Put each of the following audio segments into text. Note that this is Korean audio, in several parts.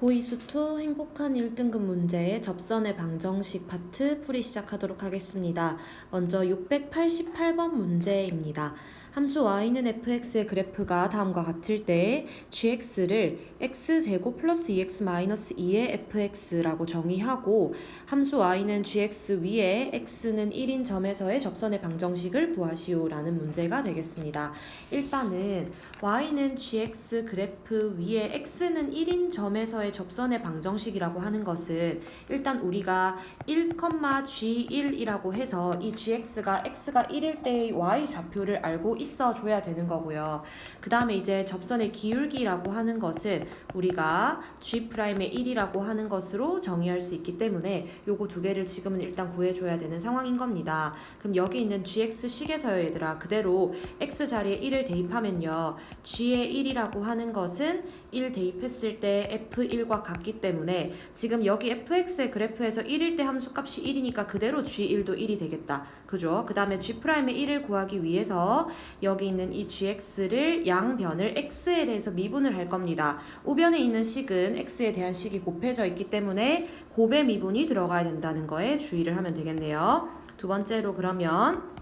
고이수2 행복한 1등급 문제의 접선의 방정식 파트 풀이 시작하도록 하겠습니다. 먼저 688번 문제입니다. 함수 y는 fx의 그래프가 다음과 같을 때 gx를 x제곱 플러스 2x 마이너스 2의 fx라고 정의하고 함수 y는 gx 위에 x는 1인 점에서의 접선의 방정식을 구하시오 라는 문제가 되겠습니다. 일단은 y는 gx 그래프 위에 x는 1인 점에서의 접선의 방정식이라고 하는 것은 일단 우리가 1,g1이라고 해서 이 gx가 x가 1일 때의 y 좌표를 알고 있어 줘야 되는 거고요. 그 다음에 이제 접선의 기울기라고 하는 것은 우리가 g'의 1이라고 하는 것으로 정의할 수 있기 때문에 요거 두 개를 지금은 일단 구해줘야 되는 상황인 겁니다. 그럼 여기 있는 gx식에서요 얘들아 그대로 x 자리에 1을 대입하면요 g의 1이라고 하는 것은 1 대입했을 때 f1과 같기 때문에 지금 여기 fx의 그래프에서 1일 때 함수값이 1이니까 그대로 g1도 1이 되겠다. 그죠? 그 다음에 g'의 1을 구하기 위해서 여기 있는 이 gx를 양변을 x에 대해서 미분을 할 겁니다. 우변에 있는 식은 x에 대한 식이 곱해져 있기 때문에 곱의 미분이 들어가야 된다는 거에 주의를 하면 되겠네요. 두 번째로 그러면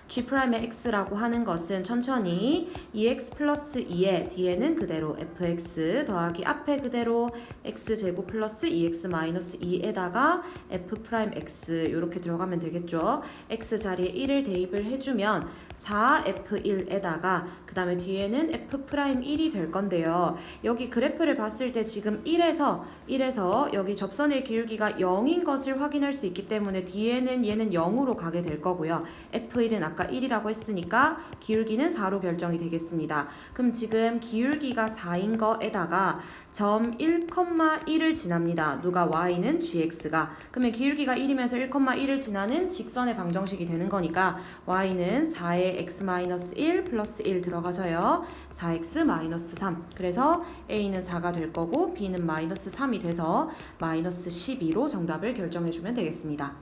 g'의 x라고 하는 것은 천천히 2x 플러스 2에 뒤에는 그대로 fx 더하기 앞에 그대로 x제곱 플러스 2x 마이너스 2에다가 f'x 이렇게 들어가면 되겠죠. x 자리에 1을 대입을 해주면 4f1에다가 그 다음에 뒤에는 f'1이 될 건데요. 여기 그래프를 봤을 때 지금 1에서 여기 접선의 기울기가 0인 것을 확인할 수 있기 때문에 뒤에는 얘는 0으로 가게 될 거고요. f1은 아까 1이라고 했으니까 기울기는 4로 결정이 되겠습니다. 그럼 지금 기울기가 4인 거에다가 점 1,1을 지납니다. 누가 y는 gx가. 그러면 기울기가 1이면서 1,1을 지나는 직선의 방정식이 되는 거니까 y는 4의 x-1 플러스 1 들어가서요. 4x-3. 그래서 a는 4가 될 거고 b는 마이너스 3이 돼서 마이너스 12로 정답을 결정해주면 되겠습니다.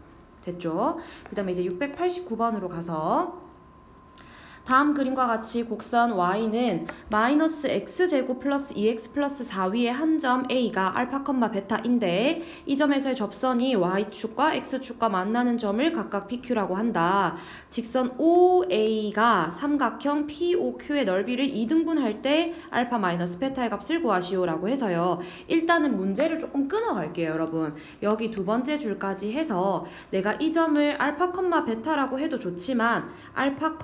됐죠? 그 다음에 이제 689번으로 가서 다음 그림과 같이 곡선 y는 마이너스 x제곱 플러스 2x 플러스 4 위에 한 점 a가 알파, 베타인데 이 점에서의 접선이 y축과 x축과 만나는 점을 각각 pq라고 한다. 직선 OA가 삼각형 POQ의 넓이를 2등분할 때 알파 마이너스 베타의 값을 구하시오라고 해서요. 일단은 문제를 조금 끊어갈게요, 여러분. 여기 두 번째 줄까지 해서 내가 이 점을 알파, 베타라고 해도 좋지만 알파,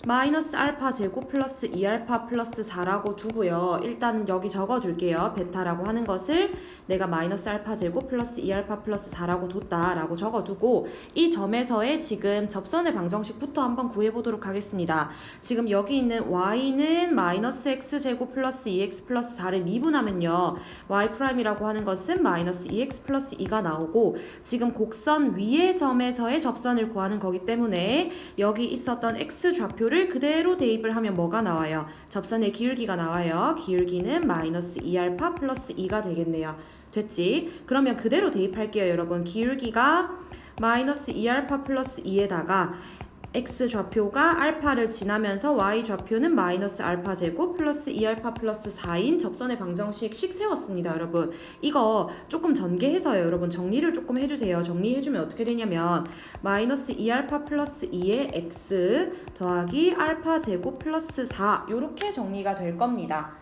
마이너스 알파 제곱 플러스 2알파 플러스 4라고 두고요. 일단 여기 적어줄게요. 베타라고 하는 것을 내가 마이너스 알파 제곱 플러스 2알파 플러스 4라고 뒀다라고 적어두고 이 점에서의 지금 접선의 방정식부터 한번 구해보도록 하겠습니다. 지금 여기 있는 y는 마이너스 x 제곱 플러스 2x 플러스 4를 미분하면요. y'이라고 하는 것은 마이너스 2x 플러스 2가 나오고 지금 곡선 위의 점에서의 접선을 구하는 거기 때문에 여기 있었던 x 좌표를 그대로 대입을 하면 뭐가 나와요? 접선의 기울기가 나와요. 기울기는 마이너스 2알파 플러스 2가 되겠네요. 됐지? 그러면 그대로 대입할게요, 여러분. 기울기가 마이너스 2알파 플러스 2에다가 x 좌표가 알파를 지나면서 y 좌표는 마이너스 알파 제곱 플러스 2알파 플러스 4인 접선의 방정식씩 세웠습니다, 여러분. 이거 조금 전개해서요, 여러분. 정리를 조금 해주세요. 정리해주면 어떻게 되냐면 마이너스 2알파 플러스 2의 x 더하기 알파 제곱 플러스 4 이렇게 정리가 될 겁니다.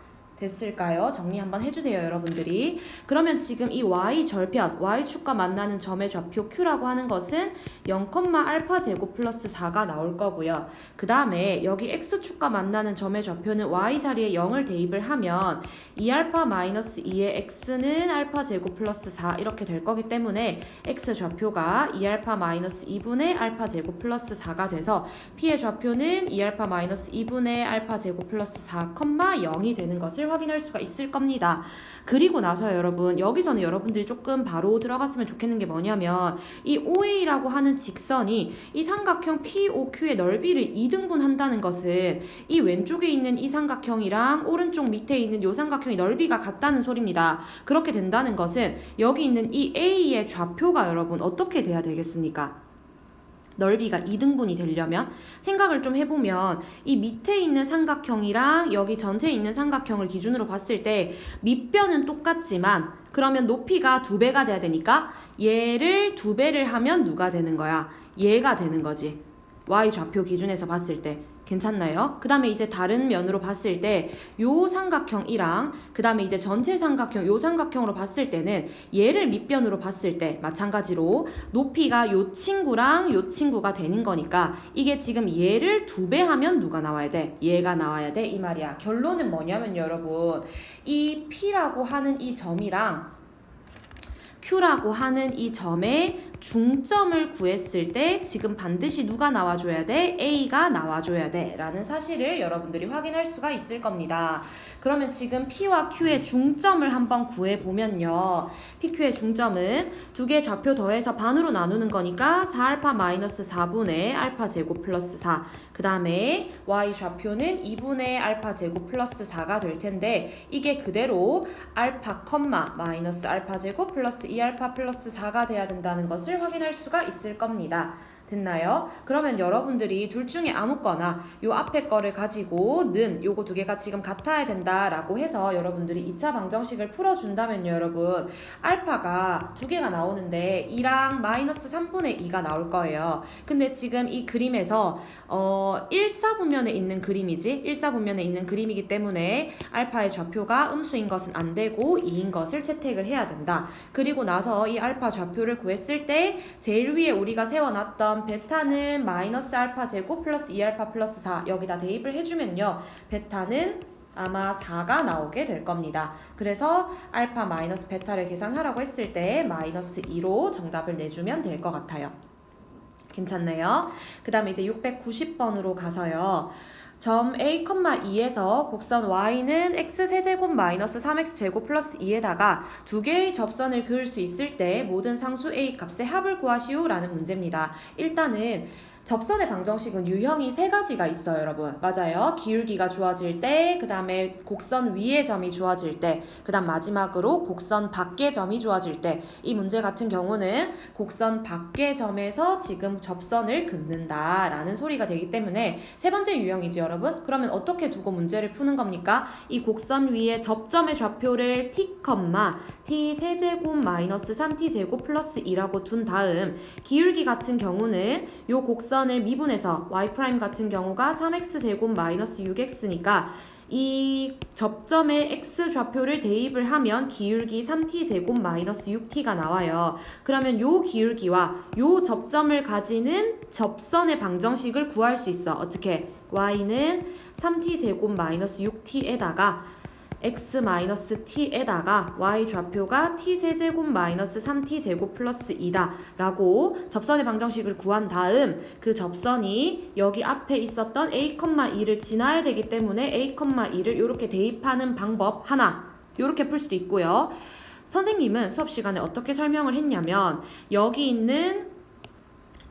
됐을까요? 정리 한번 해주세요, 여러분들이. 그러면 지금 이 y 절편, y축과 만나는 점의 좌표 q라고 하는 것은 0, 알파 제곱 플러스 4가 나올 거고요. 그 다음에 여기 x축과 만나는 점의 좌표는 y 자리에 0을 대입을 하면 2알파 마이너스 2의 x는 알파 제곱 플러스 4 이렇게 될 거기 때문에 x 좌표가 2알파 마이너스 2분의 알파 제곱 플러스 4가 돼서 p의 좌표는 2알파 마이너스 2분의 알파 제곱 플러스 4, 0이 되는 것을 확인할 수가 있을 겁니다. 그리고 나서 여러분 여기서는 여러분들이 조금 바로 들어갔으면 좋겠는 게 뭐냐면 이 OA라고 하는 직선이 이 삼각형 POQ의 넓이를 2등분 한다는 것은 이 왼쪽에 있는 이 삼각형이랑 오른쪽 밑에 있는 이 삼각형의 넓이가 같다는 소리입니다. 그렇게 된다는 것은 여기 있는 이 A의 좌표가 여러분 어떻게 돼야 되겠습니까? 넓이가 2등분이 되려면 생각을 좀 해보면 이 밑에 있는 삼각형이랑 여기 전체에 있는 삼각형을 기준으로 봤을 때 밑변은 똑같지만 그러면 높이가 2배가 돼야 되니까 얘를 2배를 하면 누가 되는 거야? 얘가 되는 거지. y좌표 기준에서 봤을 때. 괜찮나요? 그 다음에 이제 다른 면으로 봤을 때 요 삼각형이랑 그 다음에 이제 전체 삼각형 요 삼각형으로 봤을 때는 얘를 밑변으로 봤을 때 마찬가지로 높이가 요 친구랑 요 친구가 되는 거니까 이게 지금 얘를 2배 하면 누가 나와야 돼? 얘가 나와야 돼 이 말이야. 결론은 뭐냐면 여러분 이 P라고 하는 이 점이랑 Q라고 하는 이 점의 중점을 구했을 때 지금 반드시 누가 나와줘야 돼? A가 나와줘야 돼 라는 사실을 여러분들이 확인할 수가 있을 겁니다. 그러면 지금 P와 Q의 중점을 한번 구해보면요. PQ의 중점은 두 개의 좌표 더해서 반으로 나누는 거니까 4알파 마이너스 4분의 알파 제곱 플러스 4. 그 다음에 y좌표는 2분의 알파 제곱 플러스 4가 될 텐데 이게 그대로 알파 컴마 마이너스 알파 제곱 플러스 2알파 플러스 4가 돼야 된다는 것을 확인할 수가 있을 겁니다. 됐나요? 그러면 여러분들이 둘 중에 아무거나 요 앞에 거를 가지고는 요거 두 개가 지금 같아야 된다라고 해서 여러분들이 2차 방정식을 풀어준다면요 여러분 알파가 두 개가 나오는데 2랑 마이너스 3분의 2가 나올 거예요. 근데 지금 이 그림에서 1사분면에 있는 그림이지 1사분면에 있는 그림이기 때문에 알파의 좌표가 음수인 것은 안 되고 2인 것을 채택을 해야 된다. 그리고 나서 이 알파 좌표를 구했을 때 제일 위에 우리가 세워놨던 베타는 마이너스 알파 제곱 플러스 2알파 플러스 4 여기다 대입을 해주면요 베타는 아마 4가 나오게 될 겁니다. 그래서 알파 마이너스 베타를 계산하라고 했을 때 마이너스 2로 정답을 내주면 될 것 같아요. 괜찮네요. 그 다음에 이제 690번으로 가서요. 점 A, 2에서 곡선 Y는 X세제곱 마이너스 3X제곱 플러스 2에다가 두 개의 접선을 그을 수 있을 때 모든 상수 A 값의 합을 구하시오 라는 문제입니다. 일단은 접선의 방정식은 유형이 세 가지가 있어요 여러분. 맞아요. 기울기가 주어질 때, 그 다음에 곡선 위의 점이 주어질 때, 그 다음 마지막으로 곡선 밖의 점이 주어질 때. 이 문제 같은 경우는 곡선 밖의 점에서 지금 접선을 긋는다 라는 소리가 되기 때문에 세 번째 유형이지 여러분. 그러면 어떻게 두고 문제를 푸는 겁니까? 이 곡선 위에 접점의 좌표를 t, t 세제곱 마이너스 3t 제곱 플러스 2라고 둔 다음 기울기 같은 경우는 요 곡선을 미분해서 y' 같은 경우가 3x제곱 마이너스 6x니까 이 접점의 x 좌표를 대입을 하면 기울기 3t제곱 마이너스 6t가 나와요. 그러면 요 기울기와 요 접점을 가지는 접선의 방정식을 구할 수 있어. 어떻게? y는 3t제곱 마이너스 6t에다가 x-t에다가 y좌표가 t세제곱 마이너스 3t제곱 플러스 2다 라고 접선의 방정식을 구한 다음 그 접선이 여기 앞에 있었던 a,2를 지나야 되기 때문에 a,2를 이렇게 대입하는 방법 하나 이렇게 풀 수도 있고요. 선생님은 수업 시간에 어떻게 설명을 했냐면 여기 있는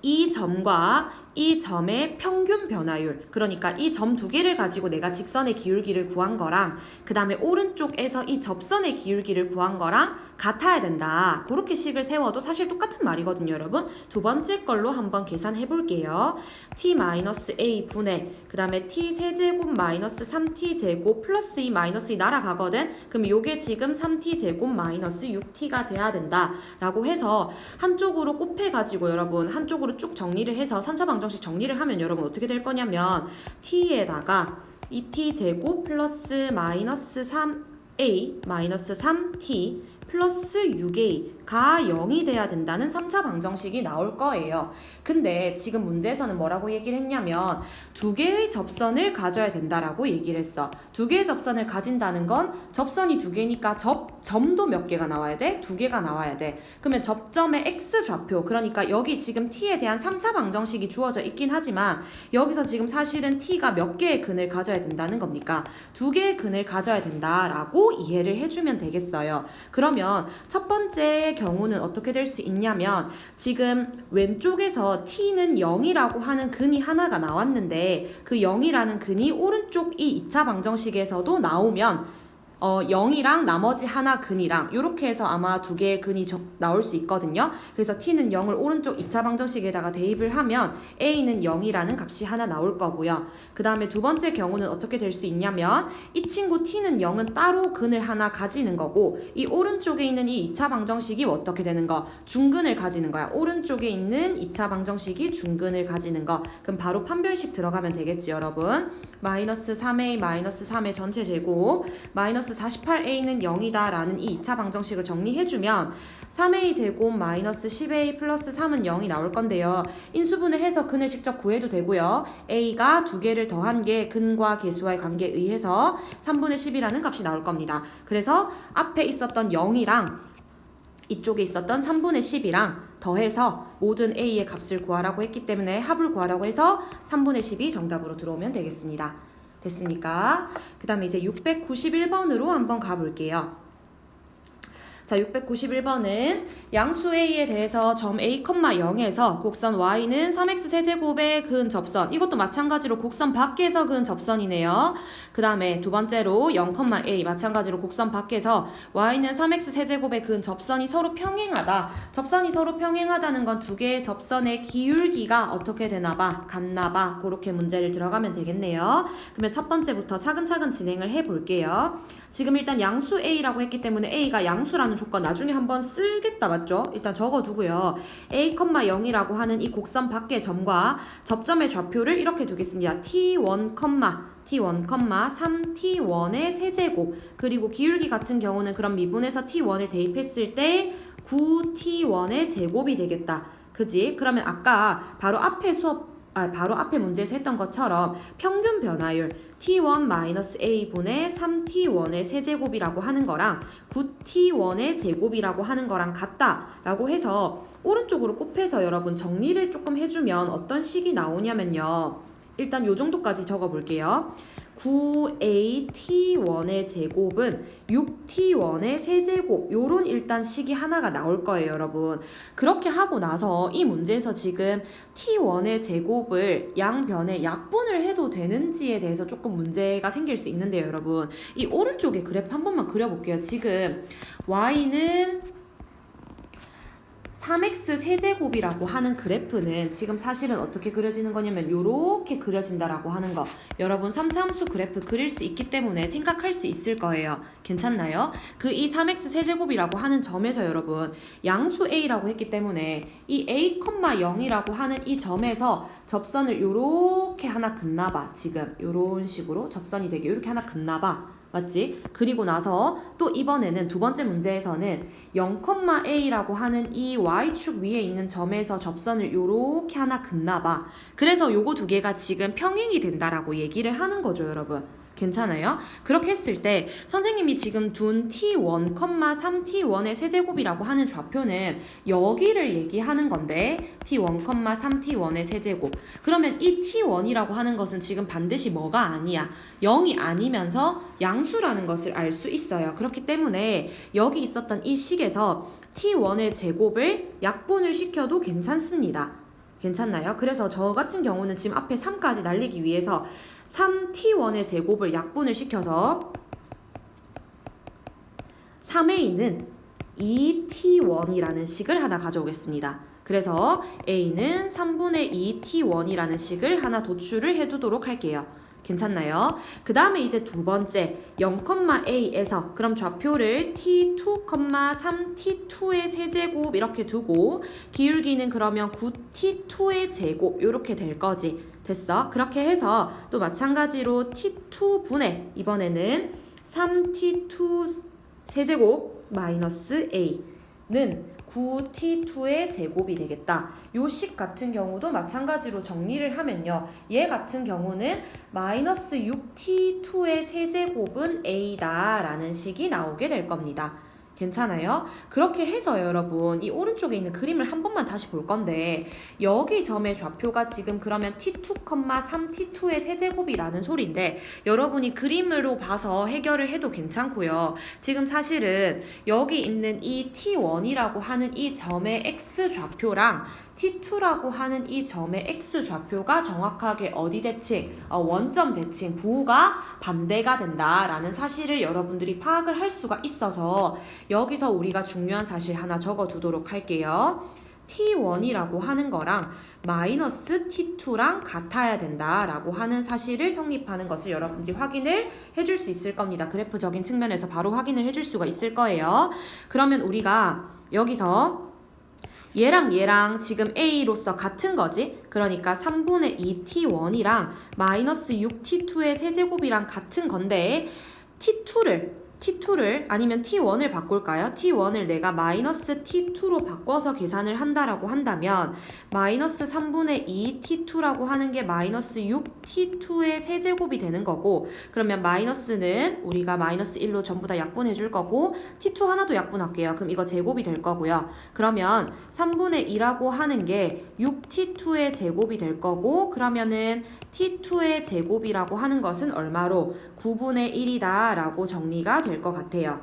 이 점과 이 점의 평균 변화율, 그러니까 이 점 두 개를 가지고 내가 직선의 기울기를 구한 거랑 그 다음에 오른쪽에서 이 접선의 기울기를 구한 거랑 같아야 된다. 그렇게 식을 세워도 사실 똑같은 말이거든요 여러분. 두 번째 걸로 한번 계산해 볼게요. t-a 분의 그 다음에 t 세제곱 마이너스 3t 제곱 플러스 2 마이너스 2 날아가거든. 그럼 요게 지금 3t 제곱 마이너스 6t가 돼야 된다 라고 해서 한쪽으로 곱해가지고 여러분 한쪽으로 쭉 정리를 해서 3차 방정식 정리를 하면 여러분 어떻게 될 거냐면 t에다가 2t 제곱 플러스 마이너스 3a 마이너스 3t 플러스 6a가 0이 돼야 된다는 3차 방정식이 나올 거예요. 근데 지금 문제에서는 뭐라고 얘기를 했냐면 두 개의 접선을 가져야 된다라고 얘기를 했어. 두 개의 접선을 가진다는 건 접선이 두 개니까 점도 몇 개가 나와야 돼? 두 개가 나와야 돼. 그러면 접점의 x좌표, 그러니까 여기 지금 t에 대한 3차 방정식이 주어져 있긴 하지만 여기서 지금 사실은 t가 몇 개의 근을 가져야 된다는 겁니까? 두 개의 근을 가져야 된다라고 이해를 해주면 되겠어요. 그러면 첫 번째 경우는 어떻게 될 수 있냐면 지금 왼쪽에서 t는 0이라고 하는 근이 하나가 나왔는데 그 0이라는 근이 오른쪽 이 2차 방정식에서도 나오면 0이랑 나머지 하나 근이랑 이렇게 해서 아마 두 개의 근이 나올 수 있거든요. 그래서 t는 0을 오른쪽 2차 방정식에다가 대입을 하면 a는 0이라는 값이 하나 나올 거고요. 그 다음에 두 번째 경우는 어떻게 될 수 있냐면 이 친구 t는 0은 따로 근을 하나 가지는 거고 이 오른쪽에 있는 이 2차 방정식이 어떻게 되는 거? 중근을 가지는 거야. 오른쪽에 있는 2차 방정식이 중근을 가지는 거. 그럼 바로 판별식 들어가면 되겠지 여러분. 마이너스 3a 마이너스 3의 전체 제곱 마이너스 48a는 0이다 라는 이 2차 방정식을 정리해주면 3a 제곱 마이너스 10a 플러스 3은 0이 나올 건데요. 인수분해 해서 근을 직접 구해도 되고요. a가 두 개를 더한 게 근과 계수와의 관계에 의해서 3분의 10이라는 값이 나올 겁니다. 그래서 앞에 있었던 0이랑 이쪽에 있었던 3분의 10이랑 더해서 모든 a의 값을 구하라고 했기 때문에 합을 구하라고 해서 3분의 10이 정답으로 들어오면 되겠습니다. 됐습니까? 그 다음에 이제 691번으로 한번 가볼게요. 자, 691번은 양수 a에 대해서 점 a, 0에서 곡선 y는 3x 세제곱의 근 접선, 이것도 마찬가지로 곡선 밖에서 근 접선이네요. 그 다음에 두 번째로 0, a 마찬가지로 곡선 밖에서 y는 3x 세제곱의 근 접선이 서로 평행하다. 접선이 서로 평행하다는 건 두 개의 접선의 기울기가 어떻게 되나봐? 같나봐. 그렇게 문제를 들어가면 되겠네요. 그러면 첫 번째부터 차근차근 진행을 해볼게요. 지금 일단 양수 a라고 했기 때문에 a가 양수라는 조건 나중에 한번 쓸겠다 맞죠? 일단 적어두고요. a, 0이라고 하는 이 곡선 밖의 점과 접점의 좌표를 이렇게 두겠습니다. t1, t1, 3t1의 세제곱 그리고 기울기 같은 경우는 그럼 미분에서 t1을 대입했을 때 9t1의 제곱이 되겠다. 그지? 그러면 아까 바로 앞에 문제에서 했던 것처럼 평균 변화율 t1-a분의 3t1의 세제곱이라고 하는 거랑 9t1의 제곱이라고 하는 거랑 같다라고 해서 오른쪽으로 곱해서 여러분 정리를 조금 해주면 어떤 식이 나오냐면요. 일단 요 정도까지 적어볼게요. 9at1의 제곱은 6t1의 세제곱 요런 일단 식이 하나가 나올 거예요 여러분. 그렇게 하고 나서 이 문제에서 지금 t1의 제곱을 양변에 약분을 해도 되는지에 대해서 조금 문제가 생길 수 있는데요 여러분. 이 오른쪽에 그래프 한 번만 그려볼게요. 지금 y는 3x 세제곱이라고 하는 그래프는 지금 사실은 어떻게 그려지는 거냐면 요렇게 그려진다라고 하는 거. 여러분 3차함수 그래프 그릴 수 있기 때문에 생각할 수 있을 거예요. 괜찮나요? 이 3x 세제곱이라고 하는 점에서 여러분 양수 a라고 했기 때문에 이 a, 0이라고 하는 이 점에서 접선을 요렇게 하나 긋나봐. 지금 요런 식으로 접선이 되게 요렇게 하나 긋나봐. 맞지? 그리고 나서 또 이번에는 두 번째 문제에서는 0,a라고 하는 이 y축 위에 있는 점에서 접선을 요렇게 하나 긋나봐. 그래서 요거 두 개가 지금 평행이 된다라고 얘기를 하는 거죠, 여러분. 괜찮아요? 그렇게 했을 때 선생님이 지금 둔 t1, 3t1의 세제곱이라고 하는 좌표는 여기를 얘기하는 건데 t1, 3t1의 세제곱. 그러면 이 t1이라고 하는 것은 지금 반드시 뭐가 아니야? 0이 아니면서 양수라는 것을 알 수 있어요. 그렇기 때문에 여기 있었던 이 식에서 t1의 제곱을 약분을 시켜도 괜찮습니다. 괜찮나요? 그래서 저 같은 경우는 지금 앞에 3까지 날리기 위해서 3t1의 제곱을 약분을 시켜서 3a는 2t1이라는 식을 하나 가져오겠습니다. 그래서 a는 3분의 2t1이라는 식을 하나 도출을 해두도록 할게요. 괜찮나요? 그 다음에 이제 두 번째 0,a에서 그럼 좌표를 t2, 3t2의 세제곱 이렇게 두고 기울기는 그러면 9t2의 제곱 이렇게 될 거지. 됐어? 그렇게 해서 또 마찬가지로 t2분의 이번에는 3t2 세제곱 마이너스 a는 9t2의 제곱이 되겠다. 요 식 같은 경우도 마찬가지로 정리를 하면요. 얘 같은 경우는 마이너스 6t2의 세제곱은 a다 라는 식이 나오게 될 겁니다. 괜찮아요? 그렇게 해서 여러분 이 오른쪽에 있는 그림을 한 번만 다시 볼 건데 여기 점의 좌표가 지금 그러면 t2, 3t2의 세제곱이라는 소리인데 여러분이 그림으로 봐서 해결을 해도 괜찮고요. 지금 사실은 여기 있는 이 t1이라고 하는 이 점의 x 좌표랑 T2라고 하는 이 점의 x좌표가 정확하게 어디 대칭, 원점 대칭, 부호가 반대가 된다라는 사실을 여러분들이 파악을 할 수가 있어서 여기서 우리가 중요한 사실 하나 적어두도록 할게요. T1이라고 하는 거랑 마이너스 T2랑 같아야 된다라고 하는 사실을 성립하는 것을 여러분들이 확인을 해줄 수 있을 겁니다. 그래프적인 측면에서 바로 확인을 해줄 수가 있을 거예요. 그러면 우리가 여기서 얘랑 지금 A로서 같은 거지? 그러니까 3분의 2 T1이랑 마이너스 6 T2의 세제곱이랑 같은 건데 T2를 아니면 T1을 바꿀까요? T1을 내가 마이너스 T2로 바꿔서 계산을 한다라고 한다면 마이너스 3분의 2 T2라고 하는 게 마이너스 6 T2의 세제곱이 되는 거고 그러면 마이너스는 우리가 마이너스 1로 전부 다 약분해 줄 거고 T2 하나도 약분할게요. 그럼 이거 제곱이 될 거고요. 그러면 3분의 2라고 하는 게 6T2의 제곱이 될 거고 그러면은 T2의 제곱이라고 하는 것은 얼마로? 9분의 1이다 라고 정리가 될 것 같아요.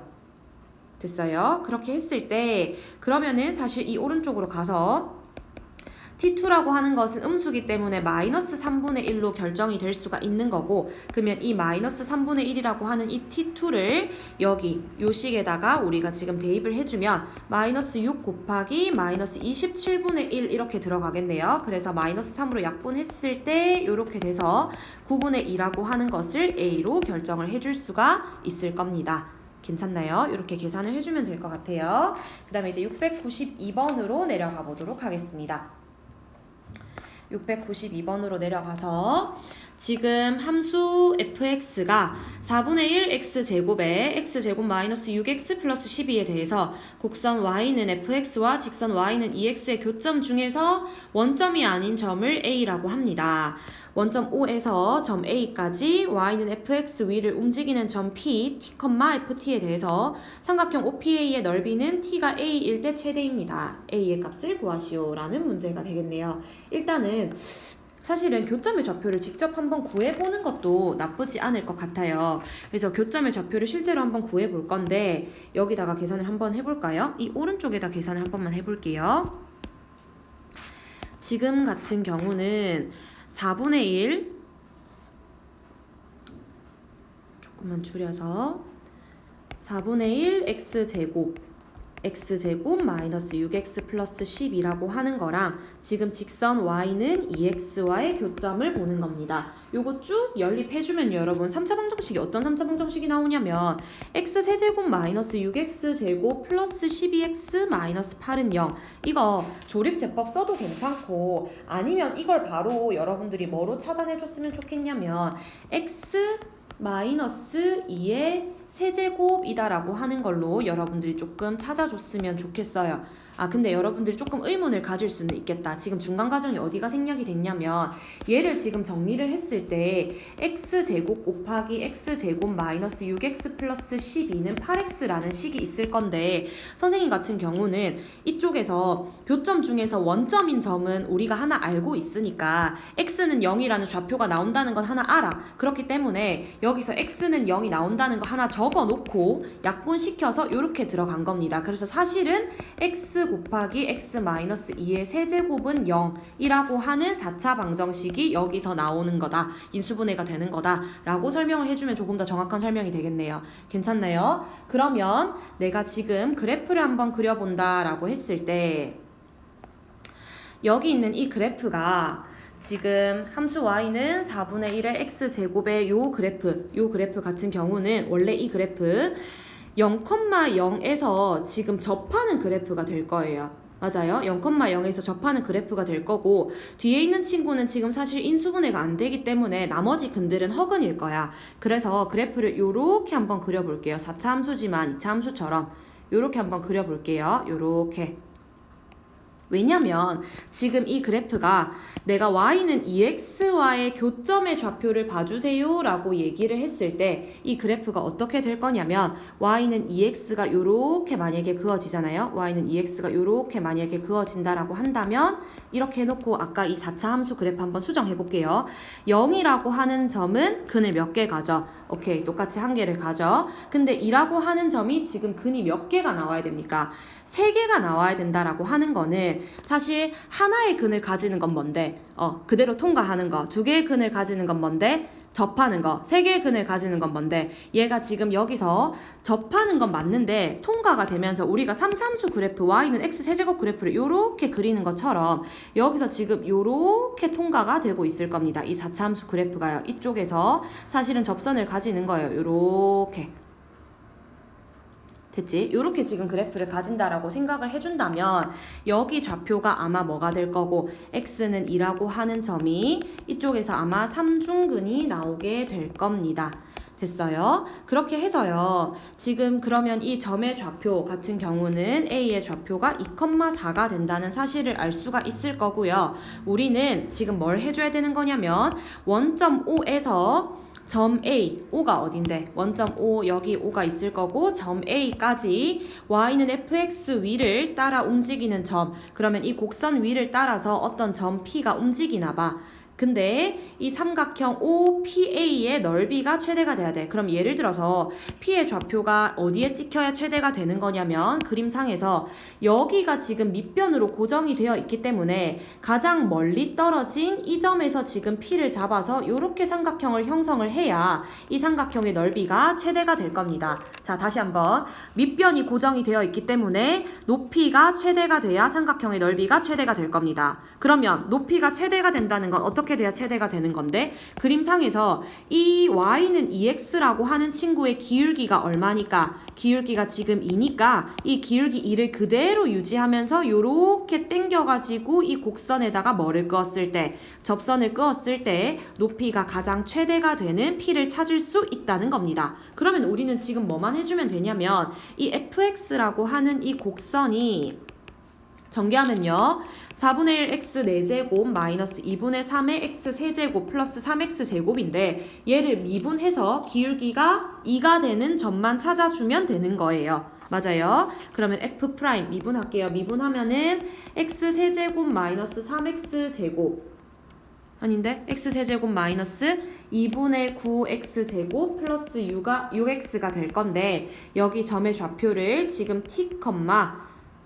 됐어요? 그렇게 했을 때 그러면은 사실 이 오른쪽으로 가서 T2라고 하는 것은 음수기 때문에 마이너스 3분의 1로 결정이 될 수가 있는 거고 그러면 이 마이너스 3분의 1이라고 하는 이 T2를 여기 요 식에다가 우리가 지금 대입을 해주면 마이너스 6 곱하기 마이너스 27분의 1 이렇게 들어가겠네요. 그래서 마이너스 3으로 약분했을 때 이렇게 돼서 9분의 2라고 하는 것을 A로 결정을 해줄 수가 있을 겁니다. 괜찮나요? 이렇게 계산을 해주면 될 것 같아요. 그 다음에 이제 692번으로 내려가 보도록 하겠습니다. 692번으로 내려가서 지금 함수 fx가 4분의 1 x제곱에 x제곱 마이너스 6x 플러스 12에 대해서 곡선 y는 fx와 직선 y는 2x의 교점 중에서 원점이 아닌 점을 a라고 합니다. 원점 O에서 점 A까지 y는 fx 위를 움직이는 점 P, t, ft에 대해서 삼각형 OPA의 넓이는 t가 a일 때 최대입니다. a의 값을 구하시오 라는 문제가 되겠네요. 일단은 사실은 교점의 좌표를 직접 한번 구해보는 것도 나쁘지 않을 것 같아요. 그래서 교점의 좌표를 실제로 한번 구해볼 건데 여기다가 계산을 한번 해볼까요? 이 오른쪽에다 계산을 한 번만 해볼게요. 지금 같은 경우는 4분의 1 조금만 줄여서 4분의 1 x제곱 마이너스 6x 플러스 10이라고 하는 거랑 지금 직선 y는 2x와의 교점을 보는 겁니다. 요거 쭉 연립해주면 여러분 3차 방정식이 어떤 3차 방정식이 나오냐면 x세제곱 마이너스 6x제곱 플러스 12x 마이너스 8은 0 이거 조립제법 써도 괜찮고 아니면 이걸 바로 여러분들이 뭐로 찾아내줬으면 좋겠냐면 x 마이너스 2의 세제곱이다라고 하는 걸로 여러분들이 조금 찾아줬으면 좋겠어요. 근데 여러분들이 조금 의문을 가질 수는 있겠다. 지금 중간 과정이 어디가 생략이 됐냐면 얘를 지금 정리를 했을 때 x제곱 곱하기 x제곱 마이너스 6x 플러스 12는 8x라는 식이 있을 건데 선생님 같은 경우는 이쪽에서 교점 중에서 원점인 점은 우리가 하나 알고 있으니까 x는 0이라는 좌표가 나온다는 건 하나 알아. 그렇기 때문에 여기서 x는 0이 나온다는 거 하나 적어놓고 약분시켜서 이렇게 들어간 겁니다. 그래서 사실은 x 곱하기 x 마이너스 2의 세제곱은 0이라고 하는 4차 방정식이 여기서 나오는 거다. 인수분해가 되는 거다. 라고 설명을 해주면 조금 더 정확한 설명이 되겠네요. 괜찮나요? 그러면 내가 지금 그래프를 한번 그려본다 라고 했을 때 여기 있는 이 그래프가 지금 함수 y는 4분의 1의 x제곱의 요 그래프 같은 경우는 원래 이 그래프 0,0에서 지금 접하는 그래프가 될 거예요. 맞아요. 0,0에서 접하는 그래프가 될 거고 뒤에 있는 친구는 지금 사실 인수분해가 안 되기 때문에 나머지 근들은 허근일 거야. 그래서 그래프를 요렇게 한번 그려볼게요. 4차 함수지만 2차 함수처럼 요렇게 한번 그려볼게요. 요렇게. 왜냐면 지금 이 그래프가 내가 y는 2x와의 교점의 좌표를 봐주세요 라고 얘기를 했을 때 이 그래프가 어떻게 될 거냐면 y는 2x가 요렇게 만약에 그어지잖아요. y는 2x가 요렇게 만약에 그어진다라고 한다면 이렇게 해놓고 아까 이 4차 함수 그래프 한번 수정해 볼게요. 0이라고 하는 점은 근을 몇 개 가져? 오케이, 똑같이 한 개를 가져. 근데 2라고 하는 점이 지금 근이 몇 개가 나와야 됩니까? 3개가 나와야 된다라고 하는 거는 사실 하나의 근을 가지는 건 뭔데? 그대로 통과하는 거. 2개의 근을 가지는 건 뭔데? 접하는 거. 3개의 근을 가지는 건 뭔데? 얘가 지금 여기서 접하는 건 맞는데 통과가 되면서 우리가 3참수 그래프 y는 x 세제곱 그래프를 요렇게 그리는 것처럼 여기서 지금 요렇게 통과가 되고 있을 겁니다. 이 4참수 그래프가요. 이쪽에서 사실은 접선을 가지는 거예요. 요렇게. 됐지? 요렇게 지금 그래프를 가진다라고 생각을 해준다면 여기 좌표가 아마 뭐가 될 거고 x는 2라고 하는 점이 이쪽에서 아마 3중근이 나오게 될 겁니다. 됐어요? 그렇게 해서요. 지금 그러면 이 점의 좌표 같은 경우는 A의 좌표가 2,4가 된다는 사실을 알 수가 있을 거고요. 우리는 지금 뭘 해줘야 되는 거냐면 원점 O에서 점 A, O가 어딘데? 원점 O, 여기 O가 있을 거고 점 A까지 Y는 fx 위를 따라 움직이는 점. 그러면 이 곡선 위를 따라서 어떤 점 P가 움직이나 봐. 근데 이 삼각형 OPA의 넓이가 최대가 돼야 돼. 그럼 예를 들어서 P의 좌표가 어디에 찍혀야 최대가 되는 거냐면 그림상에서 여기가 지금 밑변으로 고정이 되어 있기 때문에 가장 멀리 떨어진 이 점에서 지금 P를 잡아서 이렇게 삼각형을 형성을 해야 이 삼각형의 넓이가 최대가 될 겁니다. 자, 다시 한번 밑변이 고정이 되어 있기 때문에 높이가 최대가 돼야 삼각형의 넓이가 최대가 될 겁니다. 그러면 높이가 최대가 된다는 건 어떻게 돼야 최대가 되는 건데 그림상에서 이 y는 2x라고 하는 친구의 기울기가 얼마니까 기울기가 지금 2니까 이 기울기 2를 그대로 유지하면서 요렇게 당겨가지고 이 곡선에다가 뭐를 그었을 때 접선을 그었을 때 높이가 가장 최대가 되는 P를 찾을 수 있다는 겁니다. 그러면 우리는 지금 뭐만 해주면 되냐면 이 fx라고 하는 이 곡선이 전개하면요. 4분의 1 x 4제곱 마이너스 2분의 3의 x 세제곱 플러스 3x 제곱인데 얘를 미분해서 기울기가 2가 되는 점만 찾아주면 되는 거예요. 맞아요. 그러면 f 프라임 미분할게요. 미분하면은 x 세제곱 마이너스 3x 제곱 아닌데 x 세제곱 마이너스 2분의 9x 제곱 플러스 6x가 될 건데 여기 점의 좌표를 지금 t,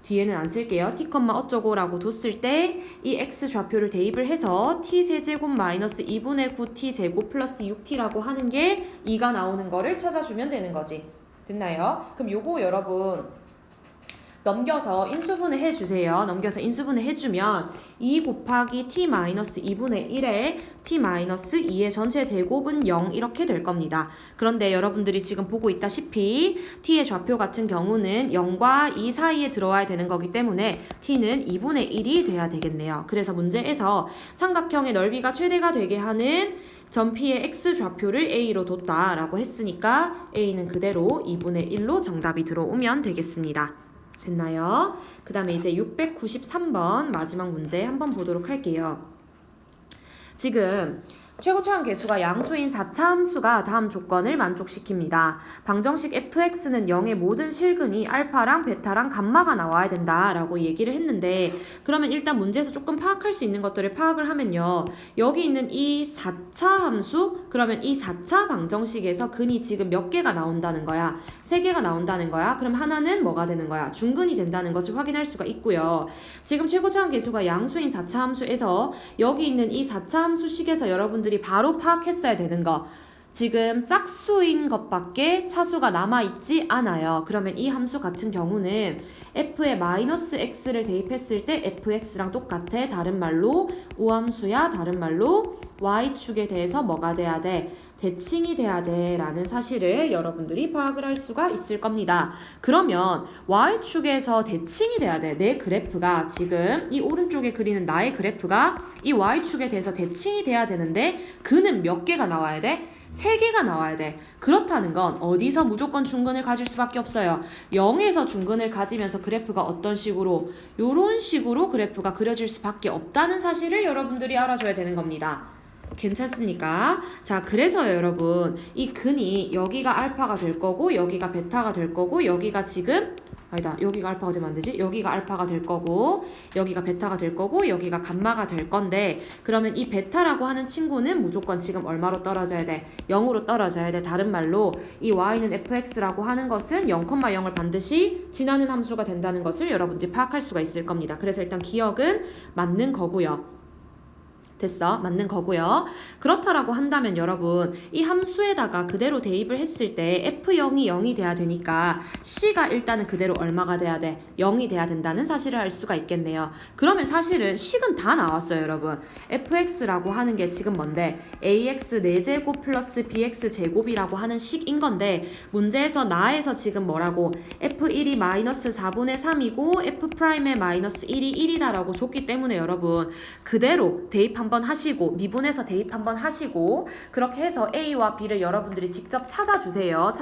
뒤에는 안 쓸게요. t, 어쩌고라고 뒀을 때 이 x 좌표를 대입을 해서 t 세제곱 마이너스 2분의 9t 제곱 플러스 6t라고 하는 게 2가 나오는 거를 찾아주면 되는 거지. 됐나요? 그럼 요거 여러분 넘겨서 인수분해 해주세요. 넘겨서 인수분해 해주면 2 곱하기 t-2분의 1에 t-2의 전체 제곱은 0 이렇게 될 겁니다. 그런데 여러분들이 지금 보고 있다시피 t의 좌표 같은 경우는 0과 2 사이에 들어와야 되는 거기 때문에 t는 2분의 1이 돼야 되겠네요. 그래서 문제에서 삼각형의 넓이가 최대가 되게 하는 점 P의 x 좌표를 A로 뒀다라고 했으니까 A는 그대로 2분의 1로 정답이 들어오면 되겠습니다. 됐나요? 그 다음에 이제 693번 마지막 문제 한번 보도록 할게요. 지금 최고차원 계수가 양수인 4차 함수가 다음 조건을 만족시킵니다. 방정식 fx는 0의 모든 실근이 알파랑 베타랑 감마가 나와야 된다라고 얘기를 했는데 그러면 일단 문제에서 조금 파악할 수 있는 것들을 파악을 하면요. 여기 있는 이 4차 함수 그러면 이 4차 방정식에서 근이 지금 몇 개가 나온다는 거야? 3개가 나온다는 거야. 그럼 하나는 뭐가 되는 거야? 중근이 된다는 것을 확인할 수가 있고요. 지금 최고차원 계수가 양수인 4차 함수에서 여기 있는 이 4차 함수식에서 여러분들이 바로 파악했어야 되는 거 지금 짝수인 것밖에 차수가 남아있지 않아요. 그러면 이 함수 같은 경우는 f에 마이너스 x를 대입했을 때 fx랑 똑같아. 다른 말로 우함수야. 다른 말로 y축에 대해서 뭐가 돼야 돼? 대칭이 돼야 돼 라는 사실을 여러분들이 파악을 할 수가 있을 겁니다. 그러면 Y축에서 대칭이 돼야 돼. 내 그래프가 지금 이 오른쪽에 그리는 나의 그래프가 이 Y축에 대해서 대칭이 돼야 되는데 그는 몇 개가 나와야 돼? 3개가 나와야 돼. 그렇다는 건 어디서 무조건 중근을 가질 수밖에 없어요. 0에서 중근을 가지면서 그래프가 어떤 식으로 요런 식으로 그래프가 그려질 수밖에 없다는 사실을 여러분들이 알아줘야 되는 겁니다. 괜찮습니까? 자, 그래서요 여러분 이 근이 여기가 알파가 될 거고 여기가 베타가 될 거고 여기가 지금 아니다. 여기가 알파가 되면 안 되지? 여기가 알파가 될 거고 여기가 베타가 될 거고 여기가 감마가 될 건데 그러면 이 베타라고 하는 친구는 무조건 지금 얼마로 떨어져야 돼? 0으로 떨어져야 돼. 다른 말로 이 y는 fx라고 하는 것은 0,0을 반드시 지나는 함수가 된다는 것을 여러분들이 파악할 수가 있을 겁니다. 그래서 일단 기억은 맞는 거고요. 됐어? 맞는 거고요. 그렇다라고 한다면 여러분 이 함수에다가 그대로 대입을 했을 때 f0이 0이 돼야 되니까 c가 일단은 그대로 얼마가 돼야 돼? 0이 돼야 된다는 사실을 알 수가 있겠네요. 그러면 사실은 식은 다 나왔어요 여러분. fx라고 하는 게 지금 뭔데? ax 4제곱 플러스 bx 제곱이라고 하는 식인 건데 문제에서 나에서 지금 뭐라고? f1이 마이너스 4분의 3이고 f'의 마이너스 1이 1이다라고 줬기 때문에 여러분 그대로 대입 한번 하시고 미분해서 대입 한번 하시고 그렇게 해서 A와 B를 여러분들이 직접 찾아주세요.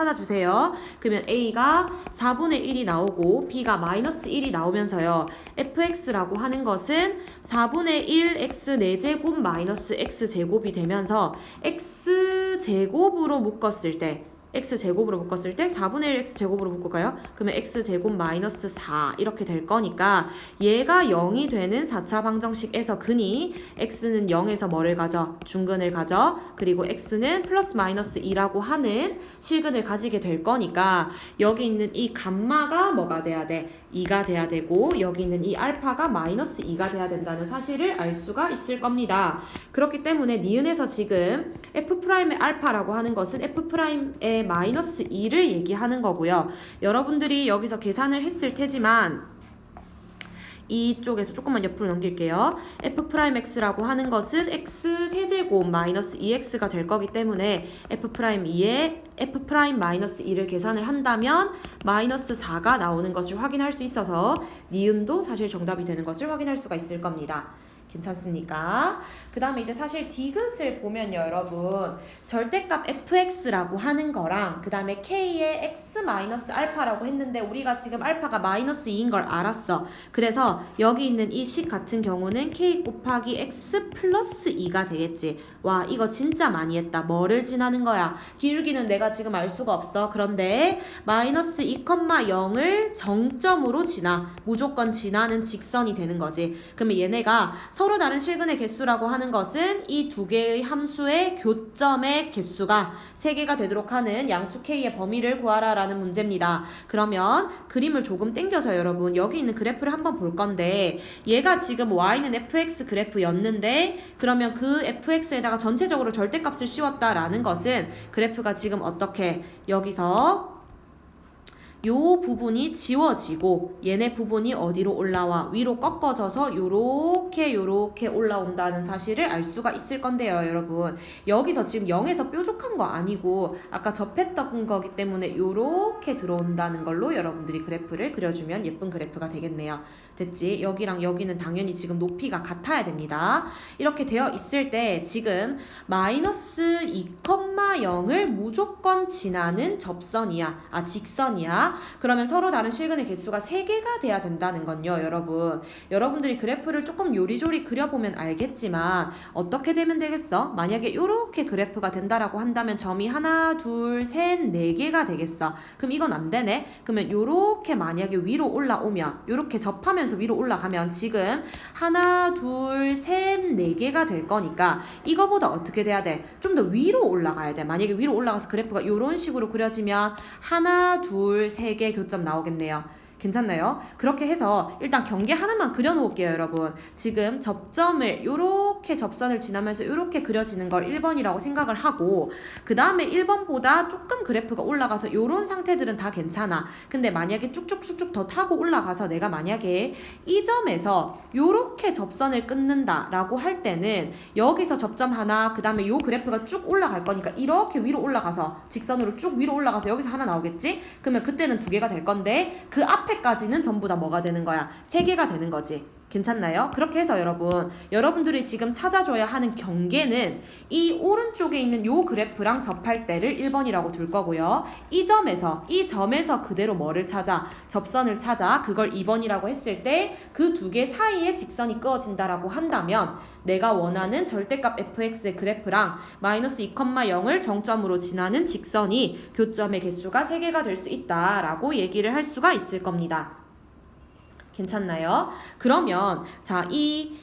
그러면 A가 4분의 1이 나오고 B가 마이너스 1이 나오면서요. fx라고 하는 것은 4분의 1 x 4제곱 마이너스 x제곱이 되면서 x제곱으로 묶었을 때 x제곱으로 묶었을 때 4분의 1 x제곱으로 묶을까요? 그러면 x제곱 마이너스 4 이렇게 될 거니까 얘가 0이 되는 4차 방정식에서 근이 x는 0에서 뭐를 가져? 중근을 가져. 그리고 x는 플러스 마이너스 2라고 하는 실근을 가지게 될 거니까 여기 있는 이 감마가 뭐가 돼야 돼? 2가 돼야 되고 여기 있는 이 알파가 마이너스 2가 돼야 된다는 사실을 알 수가 있을 겁니다. 그렇기 때문에 니은에서 지금 f'의 알파라고 하는 것은 f'의 마이너스 2를 얘기하는 거고요. 여러분들이 여기서 계산을 했을 테지만 이쪽에서 조금만 옆으로 넘길게요. f'x라고 하는 것은 x 세제곱 마이너스 2x가 될 거기 때문에 f'2에 f' 마이너스 2를 계산을 한다면 마이너스 4가 나오는 것을 확인할 수 있어서 니은도 사실 정답이 되는 것을 확인할 수가 있을 겁니다. 괜찮습니까? 그 다음에 이제 사실 디귿을 보면요 여러분 절대값 fx라고 하는 거랑 그 다음에 k의 x-알파라고 했는데 우리가 지금 알파가 마이너스 2인 걸 알았어. 그래서 여기 있는 이 식 같은 경우는 k 곱하기 x 플러스 2가 되겠지. 와 이거 진짜 많이 했다. 뭐를 지나는 거야? 기울기는 내가 지금 알 수가 없어. 그런데 마이너스 2,0을 정점으로 지나 무조건 지나는 직선이 되는 거지. 그러면 얘네가 서로 다른 실근의 개수라고 하는 것은 이 두 개의 함수의 교점의 개수가 3개가 되도록 하는 양수 K의 범위를 구하라 라는 문제입니다. 그러면 그림을 조금 당겨서 여러분 여기 있는 그래프를 한번 볼 건데 얘가 지금 Y는 fx 그래프였는데 그러면 그 fx에다가 전체적으로 절대값을 씌웠다라는 것은 그래프가 지금 어떻게 여기서 요 부분이 지워지고 얘네 부분이 어디로 올라와? 위로 꺾어져서 요렇게 올라온다는 사실을 알 수가 있을 건데요 여러분 여기서 지금 0에서 뾰족한 거 아니고 아까 접했던 거기 때문에 요렇게 들어온다는 걸로 여러분들이 그래프를 그려주면 예쁜 그래프가 되겠네요. 됐지? 여기랑 여기는 당연히 지금 높이가 같아야 됩니다. 이렇게 되어 있을 때 지금 마이너스 2,0을 무조건 지나는 직선이야. 그러면 서로 다른 실근의 개수가 3개가 돼야 된다는 건요 여러분. 여러분들이 그래프를 조금 요리조리 그려보면 알겠지만 어떻게 되면 되겠어? 만약에 이렇게 그래프가 된다라고 한다면 점이 하나, 둘, 셋, 4개가 되겠어. 그럼 이건 안 되네? 그러면 요렇게 만약에 위로 올라오면 요렇게 접하면서 위로 올라가면 지금 하나, 둘, 셋, 4개가 될 거니까 이거보다 어떻게 돼야 돼? 좀 더 위로 올라가야 돼. 만약에 위로 올라가서 그래프가 이런 식으로 그려지면 하나, 둘, 3개 교점 나오겠네요. 괜찮나요? 그렇게 해서 일단 경계 하나만 그려놓을게요 여러분. 지금 접점을 요렇게 접선을 지나면서 요렇게 그려지는 걸 1번이라고 생각을 하고 그 다음에 1번보다 조금 그래프가 올라가서 요런 상태들은 다 괜찮아. 근데 만약에 쭉쭉쭉쭉 더 타고 올라가서 내가 만약에 이 점에서 요렇게 접선을 끊는다 라고 할 때는 여기서 접점 하나 그 다음에 요 그래프가 쭉 올라갈 거니까 이렇게 위로 올라가서 직선으로 쭉 위로 올라가서 여기서 하나 나오겠지? 그러면 그때는 2개가 될 건데 그 앞에까지는 전부 다 뭐가 되는 거야? 3개가 되는 거지. 괜찮나요? 그렇게 해서 여러분들이 지금 찾아줘야 하는 경계는 이 오른쪽에 있는 요 그래프랑 접할 때를 1번이라고 둘 거고요. 이 점에서 그대로 뭐를 찾아? 접선을 찾아. 그걸 2번이라고 했을 때 그 두 개 사이에 직선이 그어진다라고 한다면 내가 원하는 절대값 fx의 그래프랑 마이너스 2,0을 정점으로 지나는 직선이 교점의 개수가 3개가 될 수 있다라고 얘기를 할 수가 있을 겁니다. 괜찮나요? 그러면 자, 이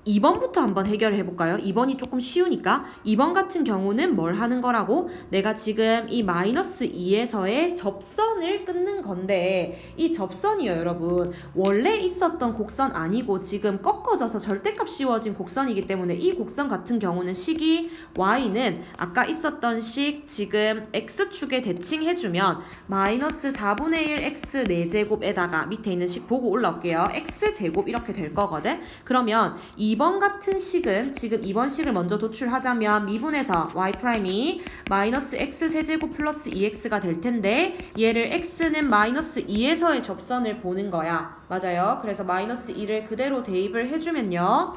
2번부터 한번 해결을 해볼까요? 2번이 조금 쉬우니까 2번 같은 경우는 뭘 하는 거라고? 내가 지금 이 마이너스 2에서의 접선을 끊는 건데 이 접선이요 여러분 원래 있었던 곡선 아니고 지금 꺾어져서 절대값 씌워진 곡선이기 때문에 이 곡선 같은 경우는 식이 y는 아까 있었던 식 지금 x축에 대칭해주면 마이너스 4분의 1 x 4제곱에다가 밑에 있는 식 보고 올라올게요. x제곱 이렇게 될 거거든. 그러면 2번 같은 식은 지금 2번 식을 먼저 도출하자면 미분에서 y'이 마이너스 x 세제곱 플러스 2x가 될 텐데 얘를 x는 마이너스 2에서의 접선을 보는 거야. 맞아요. 그래서 마이너스 2를 그대로 대입을 해주면요.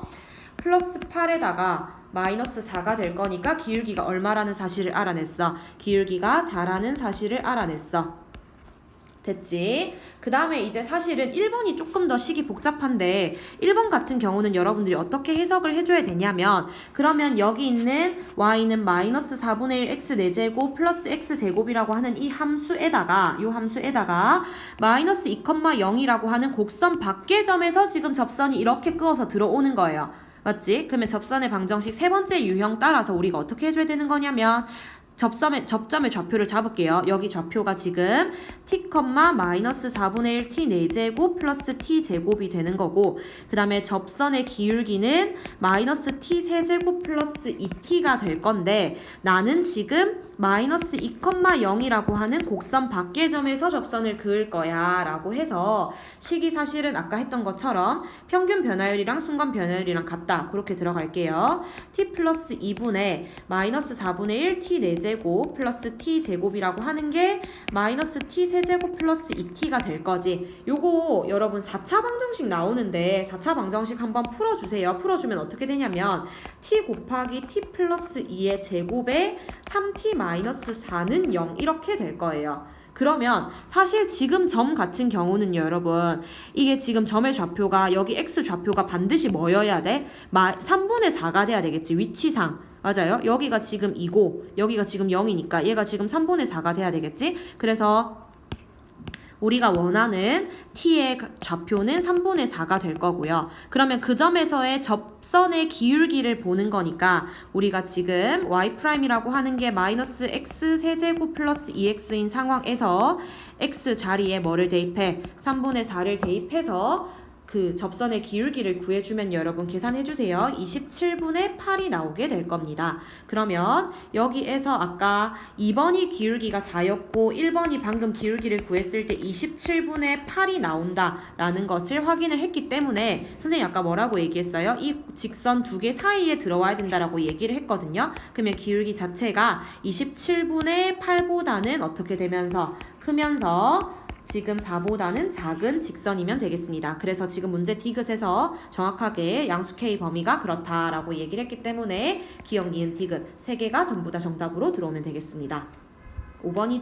플러스 8에다가 마이너스 4가 될 거니까 기울기가 얼마라는 사실을 알아냈어. 기울기가 4라는 사실을 알아냈어. 됐지? 그 다음에 이제 사실은 1번이 조금 더 식이 복잡한데 1번 같은 경우는 여러분들이 어떻게 해석을 해줘야 되냐면 그러면 여기 있는 y는 마이너스 4분의 1 x 4제곱 플러스 x제곱이라고 하는 이 함수에다가 마이너스 2,0이라고 하는 곡선 밖의 점에서 지금 접선이 이렇게 끄어서 들어오는 거예요. 맞지? 그러면 접선의 방정식 세 번째 유형 따라서 우리가 어떻게 해줘야 되는 거냐면 접점의 좌표를 잡을게요. 여기 좌표가 지금 t, 마이너스 4분의 1 t 4제곱 플러스 t 제곱이 되는 거고 그 다음에 접선의 기울기는 마이너스 t 세제곱 플러스 2t가 될 건데 나는 지금 마이너스 2,0이라고 하는 곡선 밖의 점에서 접선을 그을 거야 라고 해서 식이 사실은 아까 했던 것처럼 평균 변화율이랑 순간 변화율이랑 같다. 그렇게 들어갈게요. t 플러스 2분의 마이너스 4분의 1 t 4제곱 플러스 t 제곱이라고 하는 게 마이너스 t 세제곱 플러스 2t가 될 거지. 요거 여러분 4차 방정식 나오는데 4차 방정식 한번 풀어주세요. 풀어주면 어떻게 되냐면 t 곱하기 t 플러스 2의 제곱에 3t 마이너스 4는 0 이렇게 될 거예요. 그러면 사실 지금 점 같은 경우는 여러분 이게 지금 점의 좌표가 여기 x 좌표가 반드시 뭐여야 돼? 3분의 4가 돼야 되겠지. 위치상. 맞아요. 여기가 지금 2고 여기가 지금 0이니까 얘가 지금 3분의 4가 돼야 되겠지. 그래서 우리가 원하는 t의 좌표는 3분의 4가 될 거고요. 그러면 그 점에서의 접선의 기울기를 보는 거니까 우리가 지금 y'이라고 하는 게 마이너스 x 세제곱 플러스 2x인 상황에서 x 자리에 뭐를 대입해? 3분의 4를 대입해서 그 접선의 기울기를 구해주면 여러분 계산해주세요. 27분의 8이 나오게 될 겁니다. 그러면 여기에서 아까 2번이 기울기가 4였고 1번이 방금 기울기를 구했을 때 27분의 8이 나온다라는 것을 확인을 했기 때문에 선생님이 아까 뭐라고 얘기했어요? 이 직선 두 개 사이에 들어와야 된다라고 얘기를 했거든요. 그러면 기울기 자체가 27분의 8보다는 어떻게 되면서 크면서 지금 4보다는 작은 직선이면 되겠습니다. 그래서 지금 문제 디귿에서 정확하게 양수 K 범위가 그렇다라고 얘기를 했기 때문에 기역, 니은, 디귿 3개가 전부 다 정답으로 들어오면 되겠습니다. 5번이